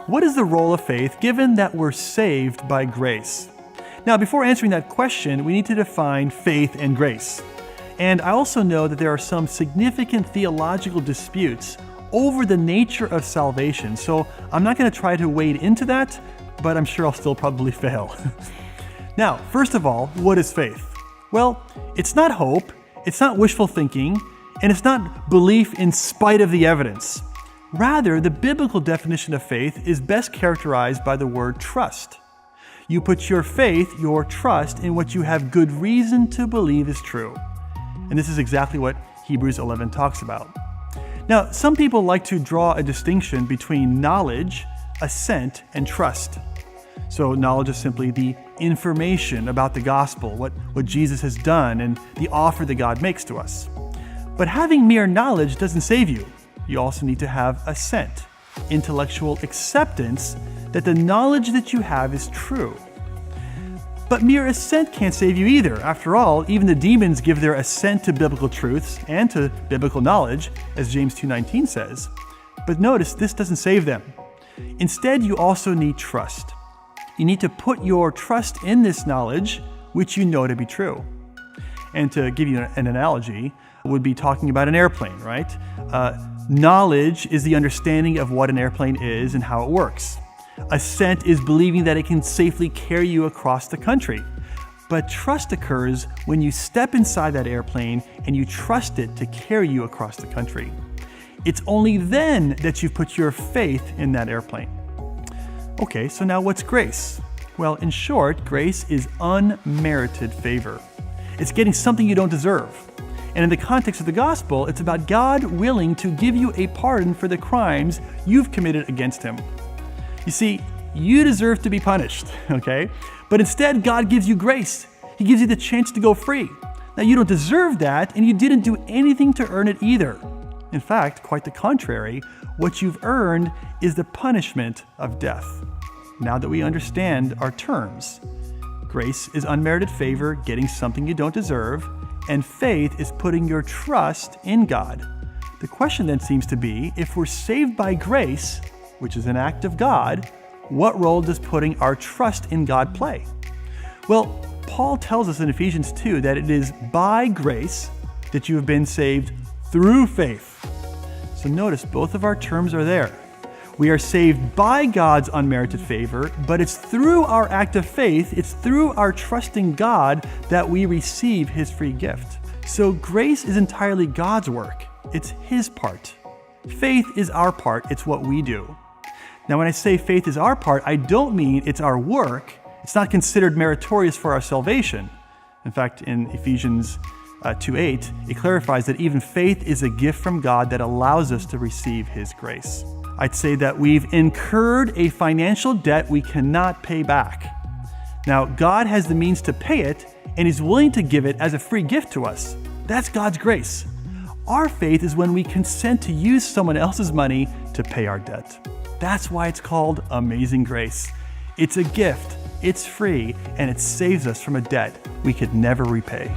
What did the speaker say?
What is the role of faith given that we're saved by grace? Now, before answering that question, we need to define faith and grace. And I also know that there are some significant theological disputes over the nature of salvation, so I'm not going to try to wade into that, but I'm sure I'll still probably fail. Now, first of all, what is faith? Well, it's not hope, it's not wishful thinking, and it's not belief in spite of the evidence. Rather, the biblical definition of faith is best characterized by the word trust. You put your faith, your trust, in what you have good reason to believe is true. And this is exactly what Hebrews 11 talks about. Now, some people like to draw a distinction between knowledge, assent, and trust. So knowledge is simply the information about the gospel, what Jesus has done, and the offer that God makes to us. But having mere knowledge doesn't save you. You also need to have assent, intellectual acceptance that the knowledge that you have is true. But mere assent can't save you either. After all, even the demons give their assent to biblical truths and to biblical knowledge, as James 2:19 says. But notice, this doesn't save them. Instead, you also need trust. You need to put your trust in this knowledge, which you know to be true. And to give you an analogy, would be talking about an airplane, right? Knowledge is the understanding of what an airplane is and how it works. Assent is believing that it can safely carry you across the country. But trust occurs when you step inside that airplane and you trust it to carry you across the country. It's only then that you've put your faith in that airplane. Okay, so now what's grace? Well, in short, grace is unmerited favor. It's getting something you don't deserve. And in the context of the gospel, it's about God willing to give you a pardon for the crimes you've committed against Him. You see, you deserve to be punished, okay? But instead, God gives you grace. He gives you the chance to go free. Now, you don't deserve that, and you didn't do anything to earn it either. In fact, quite the contrary, what you've earned is the punishment of death. Now that we understand our terms, grace is unmerited favor, getting something you don't deserve, and faith is putting your trust in God. The question then seems to be, if we're saved by grace, which is an act of God, what role does putting our trust in God play? Well, Paul tells us in Ephesians 2 that it is by grace that you have been saved through faith. So notice both of our terms are there. We are saved by God's unmerited favor, but it's through our act of faith, it's through our trusting God that we receive His free gift. So grace is entirely God's work. It's His part. Faith is our part. It's what we do. Now, when I say faith is our part, I don't mean it's our work. It's not considered meritorious for our salvation. In fact, in Ephesians 2:8, it clarifies that even faith is a gift from God that allows us to receive His grace. I'd say that we've incurred a financial debt we cannot pay back. Now, God has the means to pay it, and He's willing to give it as a free gift to us. That's God's grace. Our faith is when we consent to use someone else's money to pay our debt. That's why it's called amazing grace. It's a gift, it's free, and it saves us from a debt we could never repay.